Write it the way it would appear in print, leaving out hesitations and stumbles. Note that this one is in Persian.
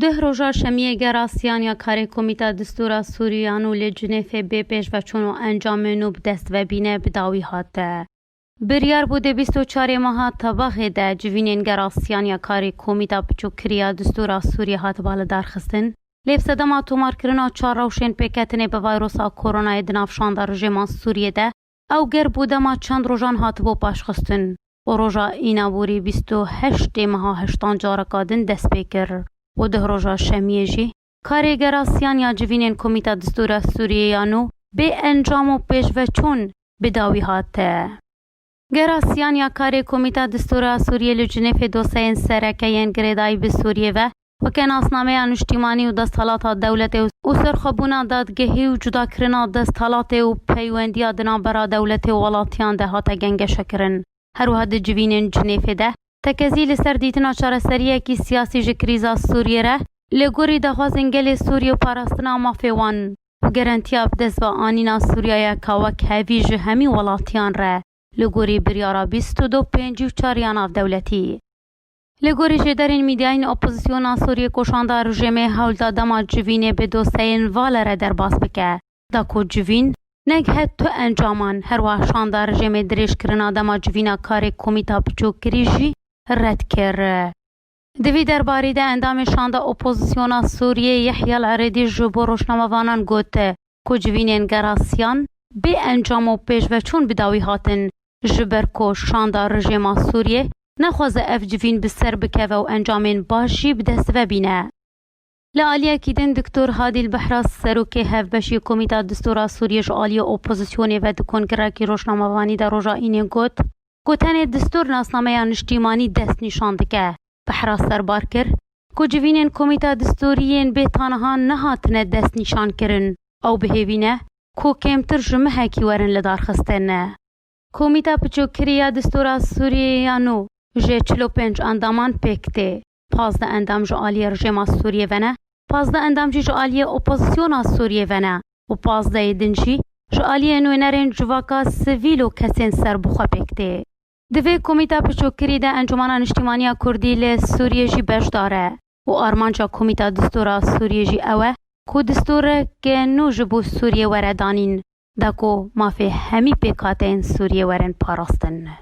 ده روژا شمیه گراسیان یا کاری کمیته دستور سوریان و لجنف به پیش و چونو انجام نوب دست و بینه بداوی هاته. بریار بوده 24 ماه طباخ ده جوینین گراسیان یا کاری کمیته بچوکریا دستور سوریه هات بالا درخستن. لیف صدام اتمار کرنا 4 روشن پیکتنه به ویروسا کرونا دنافشان در رژیم سوریه ده او گر بوده ما چند روزان هات بو پاشخستن. و روژا اینا بوری 28 ماه هشتان جارکادن دست بکر. و ده روژا شمیه جی کاری گراسیان یا جوینین کمیته دستور سوریه یانو به انجام و پیش و چون بداوی هاته. گراسیان یا کاری کمیته دستور سوریه لجنف دوسین سرکین گریدای به سوریه و که ناسنامه انشتیمانی و دستالات دولت و سرخبونا دادگهی و جدا کرنا دستالات و پیوندی آدنا برا دولت و ولاتیان ده هاته گنگ شکرن. هر وحد جوینین جنیف ده تکزیل سر دیتنا چاره سریه کی سیاسی جکریزا سوریه ره لگوری ده خوازنگل سوریه و پاراستنا مافیوان و گرانتیا بدز و آنینا سوریه کاوک هویج همی ولاتیان ره لگوری بریارا 22 54 یاناف دولتی. لگوری جدرین میدیاین اپوزیسیونا سوریه کشانده رژیمه حول دادما جوینه به دوستین والره در باس بکه. دا کو جوین نگه تو انجامان هر وحشانده رژیمه دریش کرنا دما جوینا کاری کمیتا بچو کریجی رد کر. دوی درباره ده اندام شانده اپوزیسیونا سوریه یحیی العریدی جبو روشناموانان گوته که جوینین گراسیان به انجام و پیش و چون بداوی هاتن جبر که شانده رژیم سوریه نخوازه اف جوین بسر بکه و انجامین باشی بدست و بینه. لعالیه کیدن دکتر هادی البحراس سروک هف بشی کمیته دستور سوریه جعالی اپوزیسیونی و دکنگره کی روشناموانی در روژا اینه گوتن دستور ناسنامه انشتیمانی دست نشانده که بحراس سربار کر که جوینین کمیته دستوریین به تانها نهاتنه دست نشان کرن او بهوینه که کمتر جمعه هکی ورن لدار خستنه. کمیته پچوکریا دستور سوریه یانو جه 45 اندامان پکته 15 اندام جعالی رژیم سوریه ونه 15 اندام جعالی اپوزیسیون سوریه ونه و 15 دنجی جعالی نوینرین جواکا سویل و کسین سر بخوا پکته. دوی کمیته پچوکری ده انجمن انشتیمانی کردی ل سوریه جی بش داره و آرمانجا کمیته دستور سوریه جی اوه که دستور که نو جبو سوریه وردانین دکو مافی همی پیکاتین سوریه ورن پاراستن.